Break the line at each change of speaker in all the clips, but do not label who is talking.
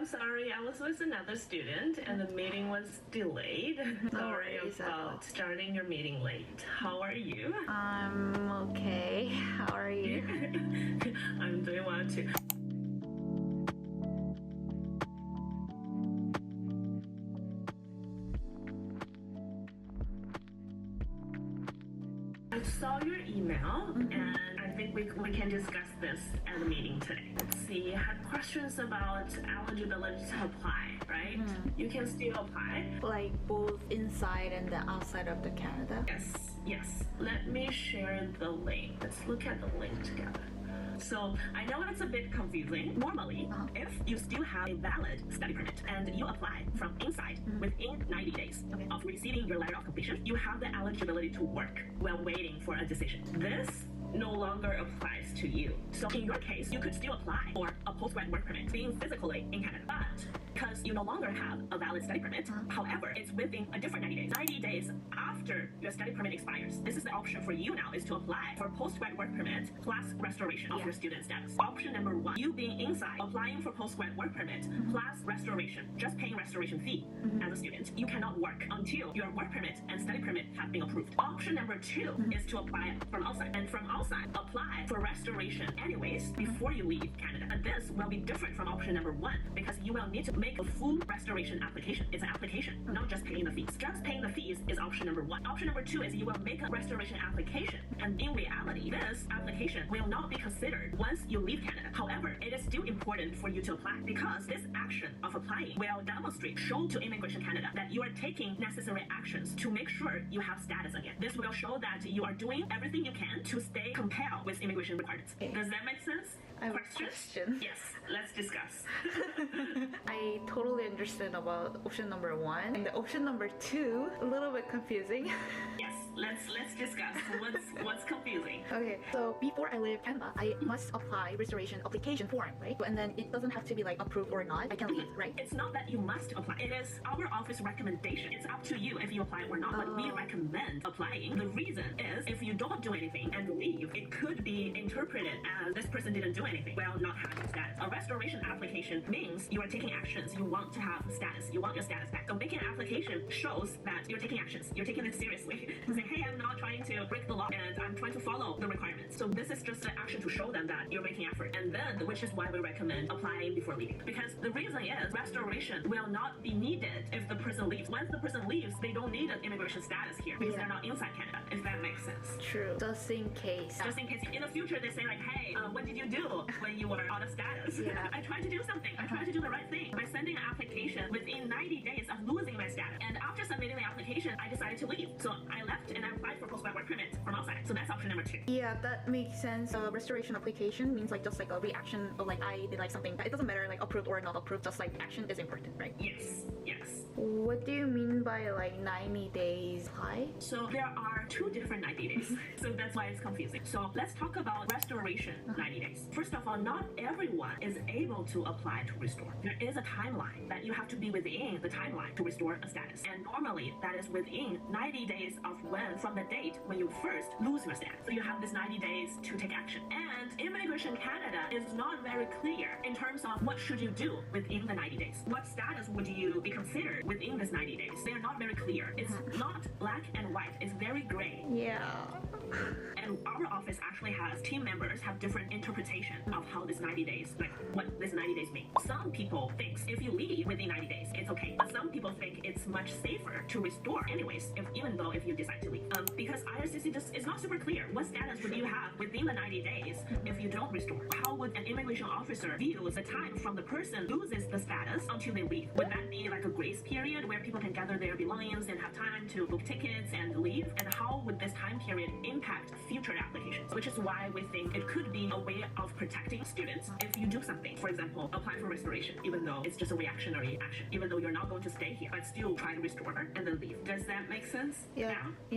I'm sorry. I was with another student and the meeting was delayed. Sorry about starting your meeting late. How are you?
I'm okay. How are you?
I'm doing well too. I saw your email and I think we can discuss this at the meeting today. Let's see, you had questions about eligibility to apply, right? You can still apply.
Like both inside and the outside of the Canada?
Yes. Let me share the link. Let's look at the link together. So I know it's a bit confusing. Normally, if you still have a valid study permit and you apply from inside within 90 days of receiving your letter of completion, you have the eligibility to work while waiting for a decision. This no longer applies to you. So in your case, you could still apply for a postgrad work permit being physically in Canada, but because you no longer have a valid study permit, however, it's within a different 90 days. 90 days after your study permit expires, this is the option for you now is to apply for postgrad work permit plus restoration of your student status. Option number 1, you being inside, applying for postgrad work permit plus restoration, just paying restoration fee as a student. You cannot work until your work permit and study permit have been approved. Option number 2 is to apply from outside, and from outside, apply for restoration anyways before you leave Canada. And this will be different from option number 1 because you will need to make a full restoration application. It's an application, not just paying the fees. Just paying the fees is option number 1. Option number 2 is you will make a restoration application, and in reality, this application will not be considered once you leave Canada. However, it is still important for you to apply because this action of applying will demonstrate, show to Immigration Canada that you are taking necessary actions to make sure you have status again. This will show that you are doing everything you can to stay compelled with immigration requirements. Does that make sense?
I have a question.
Yes, let's discuss.
I totally understand about option number 1. And the option number 2, a little bit confusing.
Yes, let's discuss. What's confusing?
Okay, so before I leave Canada, I must apply restoration application form, right? And then it doesn't have to be like approved or not. I can leave, right?
It's not that you must apply. It is our office recommendation. It's up to you if you apply or not, but we recommend applying. The reason is if you don't do anything and leave, it could be interpreted as this person didn't do anything while not having status. A restoration application means you are taking actions. You want to have status. You want your status back. So making an application shows that you're taking actions. You're taking it seriously. Saying, hey, I'm not trying to break the law and I'm trying to follow the requirements. So this is just an action to show them that you're making effort. And then, which is why we recommend applying before leaving. Because the reason is restoration will not be needed if the person leaves. Once the person leaves, they don't need an immigration status here because they're not inside Canada, if that makes sense.
True. Just in case.
Just in case in the future they say like, hey, what did you do when you were out of status? I tried to do something. I tried to do the right thing by sending an application within 90 days of losing my status. And after submitting the application, I decided to leave. So I left and I applied for postgrad work permit from outside. So that's option number 2.
Yeah, that makes sense. Restoration application means like just like a reaction of like I did like something. It doesn't matter like approved or not approved. Just like action is important, right?
Yes.
What do you mean by like 90 days high?
So there are 2 different 90 days. So that's why it's confusing. So let's talk about restoration 90 days. First of all, not everyone is able to apply to restore. There is a timeline that you have to be within the timeline to restore a status. And normally that is within 90 days of from the date when you first lose your status. So you have this 90 days to take action. And Immigration Canada is not very clear in terms of what should you do within the 90 days. What status would you be considered within this 90 days? They are not very clear. It's not black and white. It's very gray.
Yeah.
And our office actually has team members have different interpretation of how this 90 days, like what this 90 days mean. Some people think if you leave within 90 days, it's okay. But some people think it's much safer to restore anyways, even though if you decide to leave. Because IRCC just is not super clear. What status would you have within the 90 days if you don't restore? How would an immigration officer view the time from the person loses the status until they leave? Would that be like a grace period where people can gather their belongings and have time to book tickets and leave? And how would this time period impact future applications? Which is why we think it could be a way of protecting students if you do something. For example, apply for restoration, even though it's just a reactionary action, even though you're not going to stay here, but still try to restore and then leave. Does that make sense?
Yeah,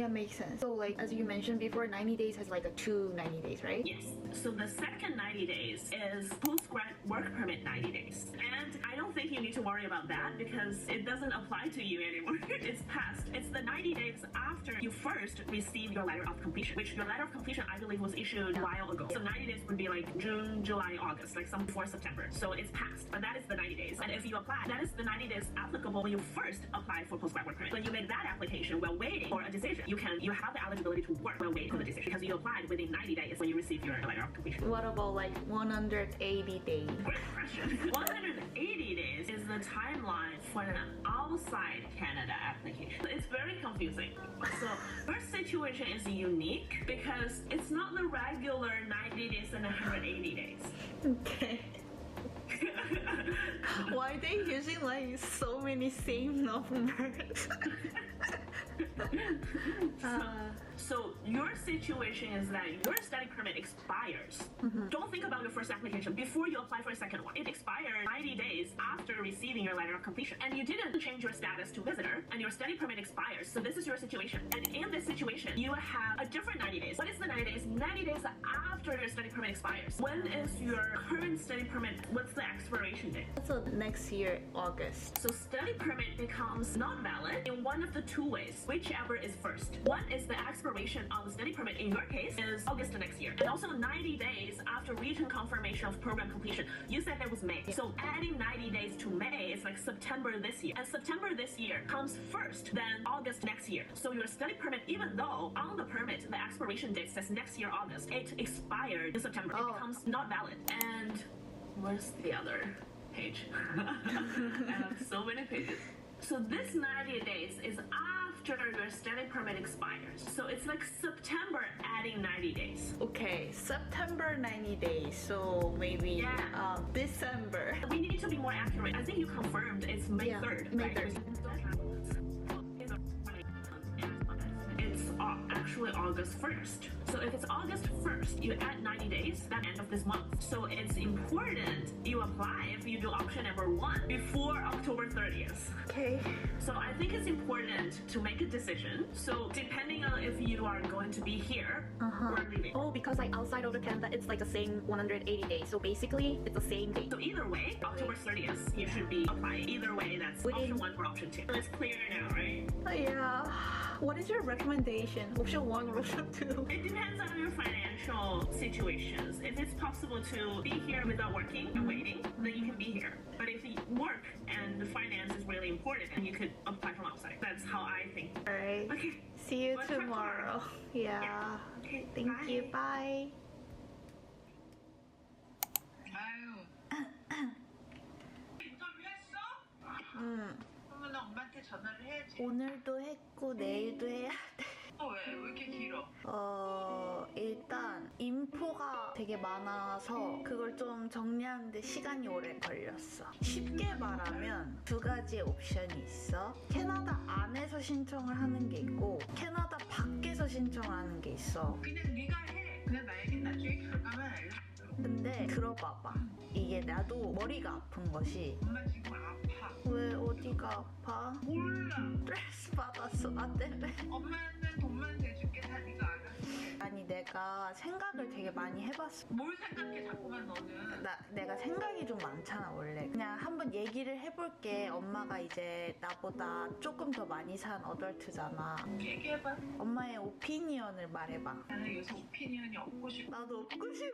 makes sense. So like as you mentioned before, 90 days has like a 2 90 days, right?
Yes. So the second 90 days is postgrad work permit 90 days. And I don't think you need to worry about that because it doesn't apply to you anymore. It's past. It's the 90 days days after you first received your letter of completion, which your letter of completion, I believe, was issued a while ago. So 90 days would be like June, July, August, like some before September. So it's passed, but that is the 90 days. And if you apply, that is the 90 days applicable when you first apply for postgrad work permit. When you make that application while waiting for a decision, you have the eligibility to work while waiting for the decision because you applied within 90 days when you received your letter of completion.
What about like 180 days?
Great question. 180 days is the timeline for an outside Canada application. It's very confusing. So your situation is unique because it's not the regular 90 days and 180 days.
Okay. Why are they using like so many same numbers?
So your situation is that your study permit expires. Don't think about your first application before you apply for a second one. It expired 90 days after receiving your letter of completion. And you didn't change your status to visitor and your study permit expires. So this is your situation. And in this situation, you have a different 90 days. What is the 90 days? 90 days after your study permit expires. When is your current study permit? What's the expiration date?
So next year, August.
So study permit becomes not valid in one of the two ways, whichever is first. One is the expiration of the study permit in your case is August next year. And also 90 days after written confirmation of program completion. You said that was May. So adding 90 days to May is like September this year. And September this year comes first, then August next year. So your study permit, even though on the permit the expiration date says next year August, it expired in September. It becomes not valid. And where's the other page? I have so many pages. So this 90 days is after your study permit expires. So it's like September adding 90 days.
Okay, September 90 days. So maybe December.
We need to be more accurate. I think you confirmed it's May 3rd.
May
right?
3rd.
It's actually August 1st. So if it's August 1st, you add 90 days, that end of this month. So it's important you apply if you do option number 1 before October 30th.
Okay.
So I think it's important to make a decision. So depending on if you are going to be here or leaving.
Oh, because like outside of the Canada, it's like the same 180 days. So basically, it's the same date.
So either way, October 30th, you should be applying. Either way, that's option 1 or option 2. So it's clear now, right?
Yeah. What is your recommendation? Option 1 or option 2?
It depends on your financial situations. If it's possible to be here without working and waiting, then you can be here. But if you work and the finance is really important, then you could apply from outside. That's how I think.
Alright.
Okay.
See you
Let's talk
tomorrow. Yeah.
Okay.
Thank
bye.
you. Bye.
아유. 인터뷰했어? 그러면 엄마한테 전화를 해야지.
오늘도 했고 내일도 해야 돼.
왜? 왜 이렇게 길어?
일단 인포가 되게 많아서 그걸 좀 정리하는데 시간이 오래 걸렸어. 쉽게 말하면 두 가지의 옵션이 있어. 캐나다 안에서 신청을 하는 게 있고 캐나다 밖에서 신청을 하는 게 있어.
그냥 네가 해. 그냥 나에게 나중에 결과만 알려줘.
근데 들어봐봐. 이게 나도 머리가 아픈 것이
엄마 지금 아파.
왜 어디가 아파?
몰라.
스트레스 받았어 나 때문에.
엄마는 돈만 대줄게. 다 네가 알아서 해.
아니 내가 생각을 되게 많이 해봤어.
뭘 생각해 자꾸만 너는.
내가 생각이 좀 많잖아 원래. 그냥 한번 얘기를 해볼게. 엄마가 이제 나보다 조금 더 많이 산 어덜트잖아.
얘기해봐.
엄마의 오피니언을 말해봐.
나는 요새 오피니언이 없고 싶어.
나도 없고 싶어.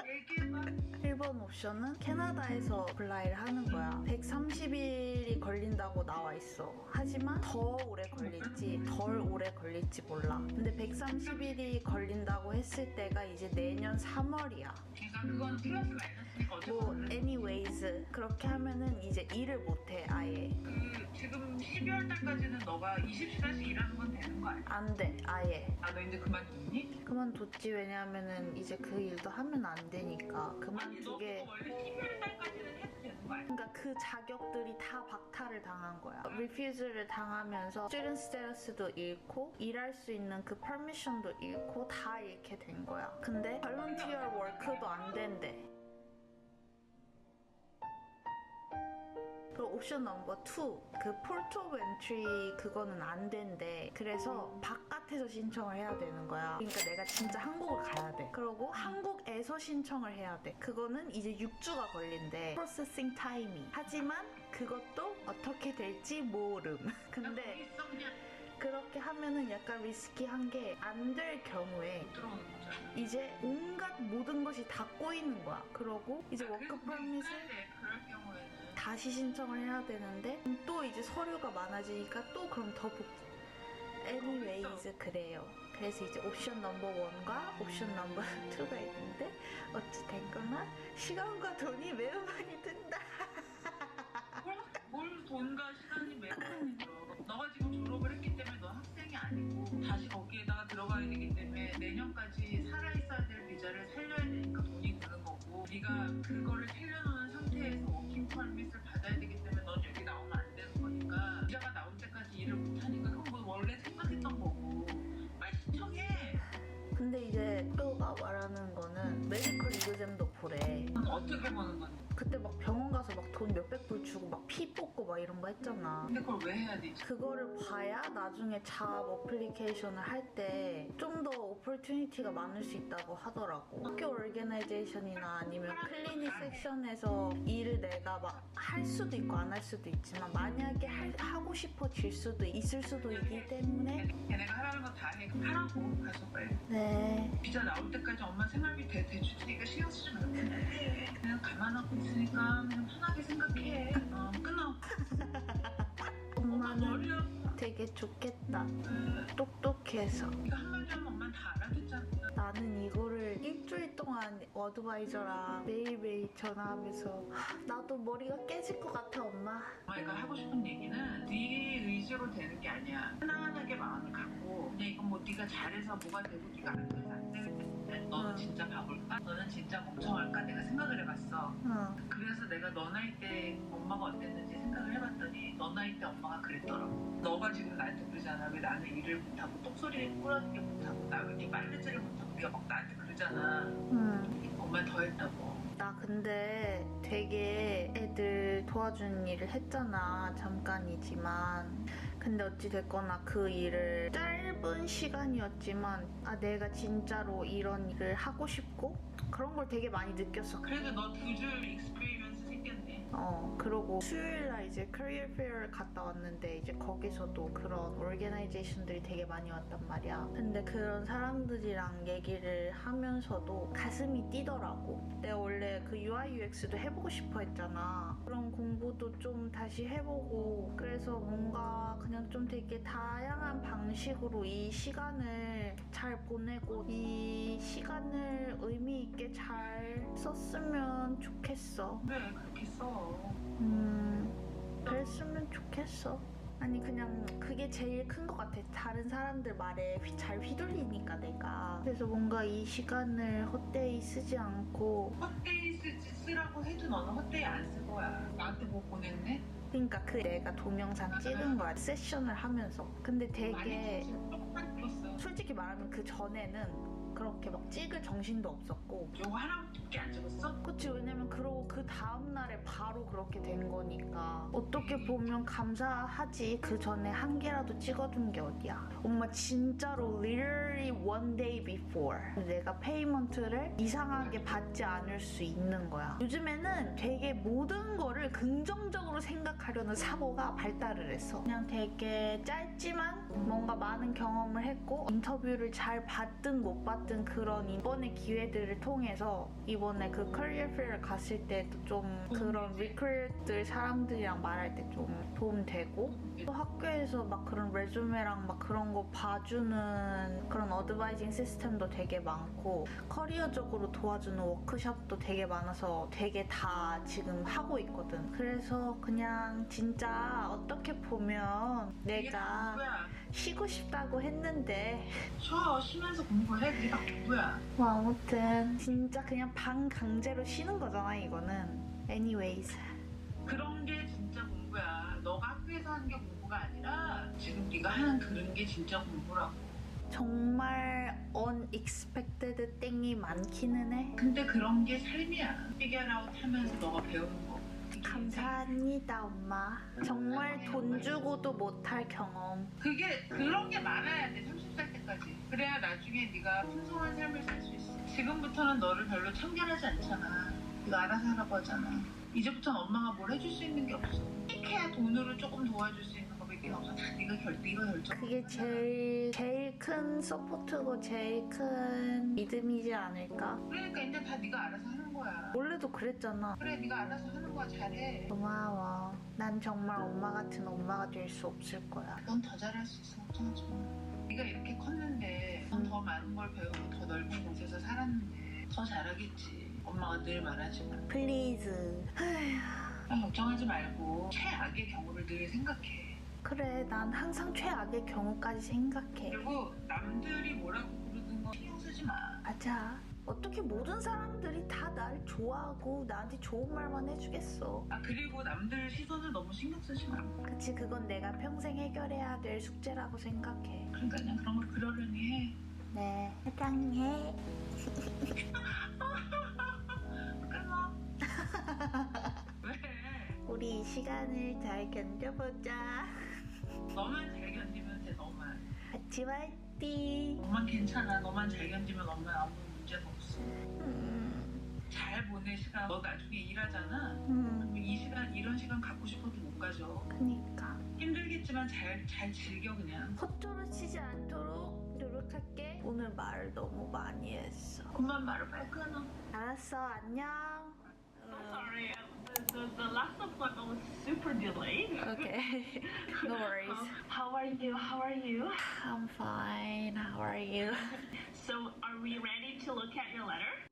얘기해봐.
1번 옵션은 캐나다에서 어플라이를 하는 거야. 130일이 걸린다고 나와 있어. 하지만 더 오래 걸릴지 덜 오래 걸릴지 몰라. 근데 130일이 걸린다고 했을 때가 이제 내년 3월이야.
그러니까 그건 플러스 마이너스니까 어쨌든
뭐 anyways 그렇게 하면은 이제 일을 못해 아예.
지금 12월 달까지는 너가 20시간씩 일하는 건 되는 거 아니야?
안 돼 아예.
아, 너 이제 그만뒀니?
그만뒀지. 왜냐면은 이제 그 일도 하면 안 되니까
아니, 너
그만두게.
그거 원래 12월 달까지는 해도 되는 거 아니야?
그러니까 그 자격들이 다 박탈을 당한 거야. 리퓨즈를 당하면서 스튜던트 스테러스도 잃고 일할 수 있는 그 퍼미션도 잃고 다 잃게 된 거야. 근데 발런티어 워크도 안 된대. 그리고 옵션 넘버 2, 그 포트 오브 엔트리 그거는 안 된대. 그래서 바깥에서 신청을 해야 되는 거야. 그러니까 내가 진짜 한국을 가야 돼. 그리고 한국에서 신청을 해야 돼. 그거는 이제 6주가 걸린대. 프로세싱 타임이. 하지만 그것도 어떻게 될지 모름.
나 거기
근데
있어 그냥.
하면은 약간 리스키한 게 안 될 경우에
못 들어오는 거잖아.
이제 온갖 모든 것이 다 꼬이는 거야. 그러고 이제 워크
그래서
퍼밋을
그럴 경우에는
다시 신청을 해야 되는데 또 이제 서류가 많아지니까 또 그럼 더 anyways 그래요. 그래서 이제 옵션 넘버 1과 옵션 넘버 2가 있는데 어찌 됐거나 시간과 돈이 매우 많이 든다.
뭘 돈과 시간이 매우 많이 들어. 너가 지금 졸업을 했기 때문에 너 학생이 아니고 다시 거기에다가 들어가야 되기 때문에 내년까지 살아있어야 될 비자를 살려야 되니까 돈이 드는 거고, 네가 그거를 살려놓은 상태에서 워킹 퍼밋을 받아야 되기 때문에 넌 여기 나오면 안 되는 거니까 비자가 나올 때까지 일을 못하니까 그건 뭐 원래 생각했던 거고 빨리 신청해.
근데 이제 또가 말하는 거는 메디컬 이그잼도 보래.
어떻게 보는 건데?
그때 막 병원 가서 막 돈 몇백 불 주고 막 피 뽑고 막 이런 거 했잖아.
근데 그걸 왜 해야 되지?
그거를 봐야 나중에 잡 어플리케이션을 할 때 좀 더 오퍼튜니티가 많을 수 있다고 하더라고. 학교 오르게나이제이션이나 아니면 클리닉 섹션에서 일을 내가 막 할 수도 있고 안 할 수도 있지만 만약에 하고 싶어질 수도 있을 수도 있기 때문에
걔네가 하라는 거 다 해. 하라고 가서 빨리.
네.
비자 나올 때까지 엄마 생활비 대줄 테니까 신경 쓰지 말고 그냥 해. 그냥 가만하고 있으니까 그냥 편하게 생각해. 끊어.
엄마는
머리 아파.
되게 좋겠다. 똑똑해서.
이거 한마디 하면 엄마는 다 알아듣잖아.
나는 이거를 일주일 동안 어드바이저랑 매일매일 전화하면서 나도 머리가 깨질 것 같아 엄마.
엄마가 하고 싶은 얘기는 네 의지로 되는 게 아니야. 편안하게 마음을 갖고 그냥 이건 뭐 네가 잘해서 뭐가 되고 네가 안 돼서 안 되기 때문에 너는 진짜 바볼까? 너는 진짜 멍청할까? 내가 생각을 해봤어.
응.
그래서 내가 너 나이 때 엄마가 어땠는지 생각을 해봤더니 너 나이 때 엄마가 그랬더라고. 너가 지금 나한테 그러잖아. 왜 나는 일을 못하고 똑소리를 꼬라지게 못하고 나 왜 이렇게 빨래질을 못하고 네가 막 나한테 그러잖아.
응.
엄마는 더 했다고.
나 근데 되게 애들 도와주는 일을 했잖아. 잠깐이지만. 근데 어찌됐거나 그 일을 짧은 시간이었지만 내가 진짜로 이런 일을 하고 싶고 그런 걸 되게 많이 느꼈어.
그래도 너 두 줄 익스피리언스 생겼네.
그러고 수요일날 이제 커리어 페어를 갔다 왔는데 이제 거기서도 그런 오르게나이제이션들이 되게 많이 왔단 말이야. 근데 그런 사람들이랑 얘기를 하면서도 가슴이 뛰더라고. 내가 원래 그 UI UX도 해보고 싶어 했잖아. 그런 공부도 좀 다시 해보고 그래서 뭔가 그냥 좀 되게 다양한 방식으로 이 시간을 잘 보내고 이 시간을 의미 있게 잘 썼으면 좋겠어.
그래 그렇게 써.
그랬으면 좋겠어. 아니 그냥 그게 제일 큰 것 같아. 다른 사람들 말에 잘 휘둘리니까 내가. 그래서 뭔가 이 시간을 헛되이 쓰지 않고
헛되이 쓰라고 해도 너는 헛되이 안 쓸 거야. 나한테 뭐 보냈네?
그러니까 그 내가 동영상 찍은 거야. 세션을 하면서. 근데 되게
조금만 찍었어.
솔직히 말하면 그 전에는 그렇게 막 찍을 정신도 없었고
요거 하나밖에 안 찍었어?
그치 왜냐면 그러고 그 다음날에 바로 그렇게 된 거니까 어떻게 보면 감사하지. 그 전에 한 개라도 찍어둔 게 어디야. 엄마 진짜로 literally one day before 내가 페이먼트를 이상하게 받지 않을 수 있는 거야. 요즘에는 되게 모든 거를 긍정적으로 생각하려는 사고가 발달을 했어. 그냥 되게 짧지만 뭔가 많은 경험을 했고 인터뷰를 잘 받든 못 받든 그런 이번의 기회들을 통해서 이번에 그 커리어 페어를 갔을 때도 좀 그런 리크루트들 사람들이랑 말할 때 좀 도움되고 또 학교에서 막 그런 레주메랑 막 그런 거 봐주는 그런 어드바이징 시스템도 되게 많고 커리어적으로 도와주는 워크숍도 되게 많아서 되게 다 지금 하고 있거든. 그래서 그냥 진짜 어떻게 보면 내가
공부야.
쉬고 싶다고 했는데
쉬면서 공부해. 그게 다 공부야.
뭐 아무튼 진짜 그냥 반강제로 쉬는 거잖아 이거는. anyways
그런 게 진짜 공부야. 너가 학교에서 하는 게 공부가 아니라 지금 네가 하는 그런 게 진짜 공부라고.
정말 unexpected 땡이 많기는 해.
근데 그런 게 삶이야. figure out 하면서 너가 배우는 거.
감사합니다 엄마. 정말 돈 주고도 못할 경험.
그런 게 많아야 돼. 30살 때까지. 그래야 나중에 네가 풍성한 삶을 살 수 있어. 지금부터는 너를 별로 참견하지 않잖아. 네가 알아서 하라고 하잖아. 이제부터는 엄마가 뭘 해줄 수 있는 게 없어. 해야 돈으로 조금 도와줄 수 있는 거밖에 네가 없어. 다 네가 결정.
그게 제일 큰 서포트고 제일 큰 믿음이지 않을까?
그러니까 이제 다 네가 알아서 하는 거야.
원래도 그랬잖아.
그래 네가 알아서 하는 거야. 잘해.
고마워. 난 정말 엄마 같은 엄마가 될 수 없을 거야.
넌 더 잘할 수 있어. 걱정하지 마. 네가 이렇게 컸는데 넌 더 많은 걸 배우고 더 넓은 곳에서 살았는데 더 잘하겠지. 엄마가 늘 말하지만
플리즈.
걱정하지 말고 최악의 경우를 늘 생각해.
그래, 난 항상 최악의 경우까지 생각해.
그리고 남들이 뭐라고 부르는 거 신경 쓰지 마.
맞아. 어떻게 모든 사람들이 다 날 좋아하고 나한테 좋은 말만 해주겠어.
그리고 남들 시선을 너무 신경 쓰지 마.
그치, 그건 내가 평생 해결해야 될 숙제라고 생각해.
그러니까 그냥 그런 걸 그러려니 해.
네, 사랑해.
끊어. 왜?
우리 이 시간을 잘 견뎌보자.
너만 잘 견디면 돼. 너만.
같이 화이팅.
너만 괜찮아. 너만 잘 견디면 엄마 아무 문제도 없어. 잘 보내 시간. 너 나중에 일하잖아. 이 시간 이런 시간 갖고 싶어도 못 가져.
그니까
힘들겠지만 잘 즐겨 그냥.
허투루 치지 않도록 노력할게. 오늘 말 너무 많이 했어.
그만 말을 빨리 끊어.
알았어, 안녕.
Sorry, the last appointment was super delayed.
Okay, no worries.
How are you? How are you?
I'm fine. How are you?
So, are we ready to look at your letter?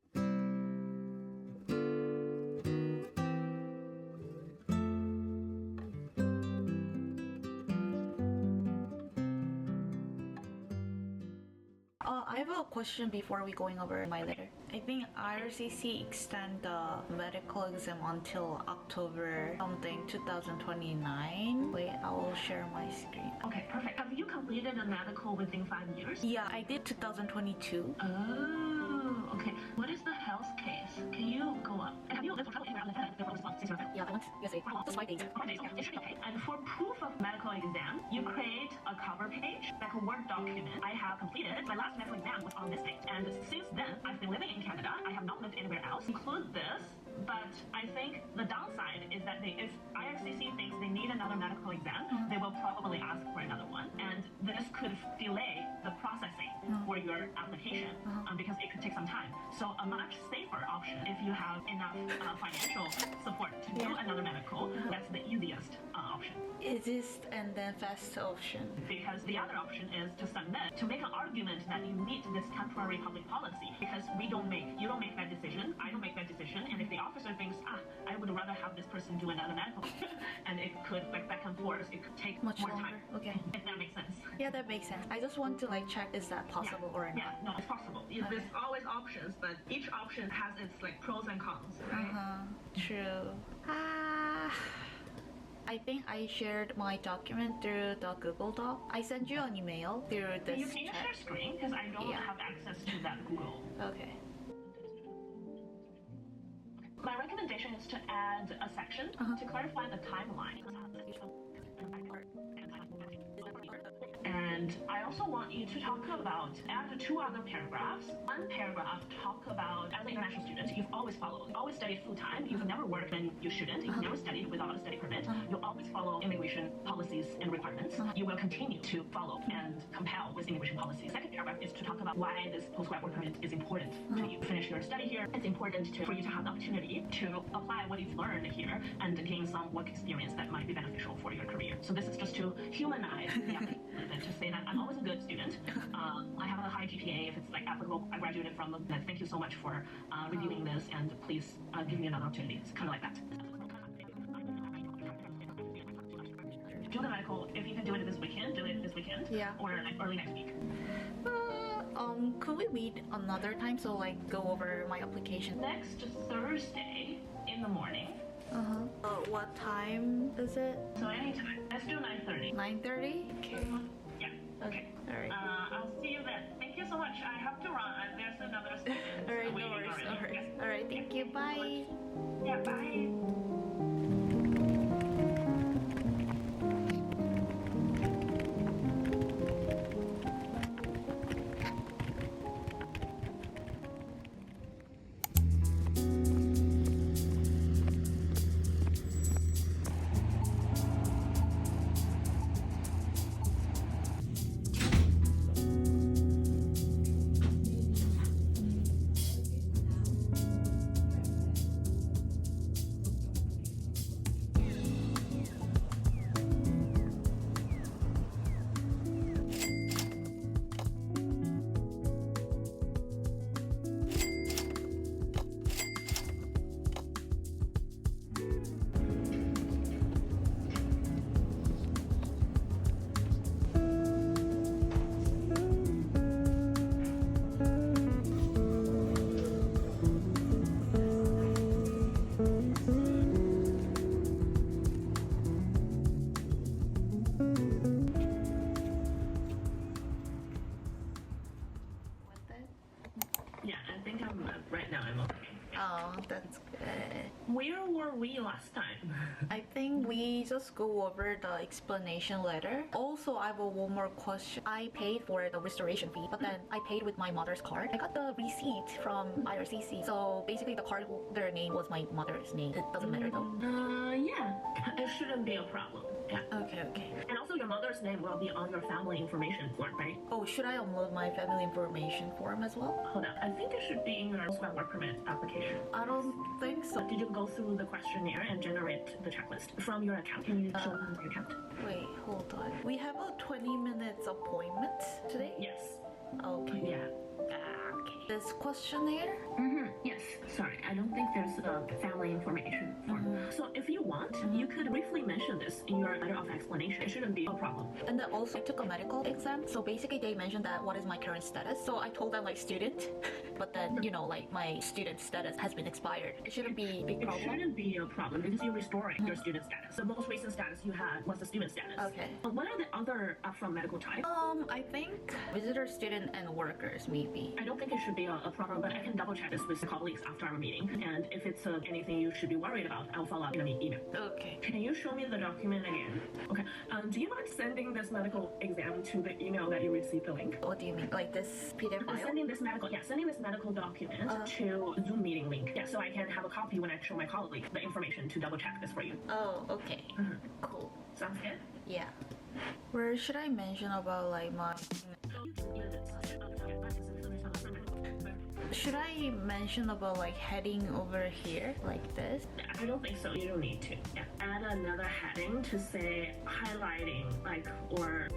I have a question before we going over my letter. I think IRCC extend the medical exam until October something 2029. Wait, I will share my screen.
Okay, perfect. Have you completed a medical within 5 years?
Yeah, I did 2022.
Oh, okay. What is the health case? Can you go up? And have you lived for travel anywhere other than the response since you're there?
Yeah, I went USA. Just 5 days.
5 days, okay. It should be okay. And for proof of medical exam, you create a cover page, like a Word document. I have completed. My last medical exam was on this date. And since then, I've been living in Canada. I have not lived anywhere else. Include this. But I think the downside is that if IRCC thinks they need another medical exam, they will probably ask for another one. And this could delay the processing for your application because it could take some time. So a much safer option, if you have enough financial support to do another medical, that's the easiest option.
Easiest and then fast option.
Because the other option is to submit, to make an argument that you meet this temporary public policy. Because you don't make that decision, I don't make that decision, and if the officer thinks, I would rather have this person do another medical, and it could, like back and forth, it could take
Much
more
longer.
time.
Okay.
If that makes sense.
Yeah, that makes sense. I just want to check is that possible or not.
Yeah, no, it's possible. There's always options, but each option has its pros and cons, right?
True. I think I shared my document through the Google Doc. I sent you an email through this
You can
chat.
share screen because I don't have access to that Google.
Okay.
My recommendation is to add a section to clarify the timeline. And I also want you to talk about, add 2 other paragraphs. One paragraph talk about, as an international student, you've always studied full-time. You've never worked when you shouldn't. You've never studied without a study permit. You always follow immigration policies and requirements. You will continue to follow and compel with immigration policy. Second paragraph is to talk about why this postgrad work permit is important to you. Finish your study here. It's important for you to have the opportunity to apply what you've learned here and gain some work experience that might be beneficial for your career. So this is just to humanize the applicant and to say that I'm always a good student. I have a high GPA. If it's applicable, I graduated from the. Thank you so much for reviewing this, and please give me another opportunity. It's kind of like that. Do the medical. If you can do it this weekend, do it this weekend.
Yeah.
Or early next week.
Could we meet another time so go over my application?
Next Thursday in the morning.
What time is it?
So anytime. Let's do 9:30.
9:30? Okay.
Yeah. Okay.
All right.
I'll see you then. Thank you so much. I have to run. There's another student.
All right, no
waiting
worries.
already.
No worries.
Yes.
All right, thank you. Bye.
Yeah, bye. where were we last time?
I think we just go over the explanation letter. Also, I have one more question. I paid for the restoration fee, but then I paid with my mother's card. I got the receipt from IRCC. So basically, the card, their name was my mother's name. It doesn't matter though.
Yeah, it shouldn't be a problem. Yeah.
Okay.
And also, your mother's name will be on your family information form, right?
Oh, should I upload my family information form as well?
Hold up. I think it should be in your swell work permit application.
I don't think so.
Did you go through the questionnaire and generate the checklist from your account? Can you show me your account?
Wait, hold on. We have a 20 minutes appointment today?
Yes.
Okay.
Yeah.
Okay. This questionnaire?
Yes. Sorry, I don't think there's a family information form. So if you want, you could briefly mention this in your letter of explanation. It shouldn't be a problem.
And then also I took a medical exam. So basically they mentioned that what is my current status. So I told them like student, but then like my student status has been expired. It shouldn't be a big
It
problem.
shouldn't be a problem because you're restoring your student status. The most recent status you had was the student status.
Okay.
But what are the other upfront medical types?
I think visitor, student, and workers maybe.
I don't think it should be a problem, but I can double check this with colleagues after our meeting. And if it's anything you should be worried about, I'll follow up in an email.
Okay.
Can you show me the document again? Okay. Do you mind sending this medical exam to the email that you received the link?
What do you mean? Like this PDF file?
Sending this medical document to Zoom meeting link. Yeah, so I can have a copy when I show my colleague the information to double check this for you.
Oh, okay. Cool.
Sounds good?
Yeah. Where should I mention about like my... Should I mention about like heading over here like this?
I don't think so. You don't need to. Yeah. Add another heading to say highlighting, like, or.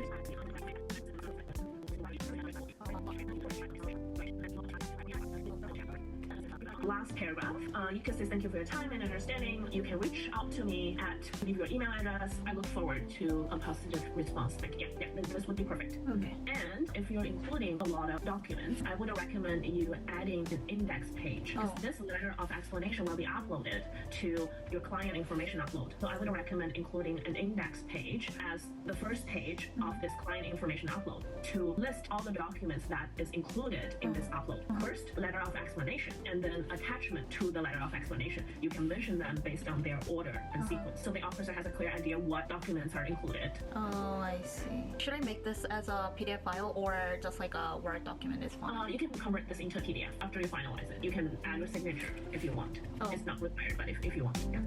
Last paragraph, you can say thank you for your time and understanding. You can reach out to me at leave your email address. I look forward to a positive response. Like, yeah, this would be perfect.
Okay.
And if you're including a lot of documents, I would recommend you adding an index page. Because this letter of explanation will be uploaded to your client information upload. So I would recommend including an index page as the first page of this client information upload to list all the documents that is included in this upload. First, letter of explanation, and then attachment to the letter of explanation. You can mention them based on their order and sequence. So the officer has a clear idea what documents are included.
Oh, I see. Should I make this as a PDF file or just like a Word document is fine?
You can convert this into a PDF after you finalize it. You can add your signature if you want.
Oh.
It's not required, but if you want. Yeah.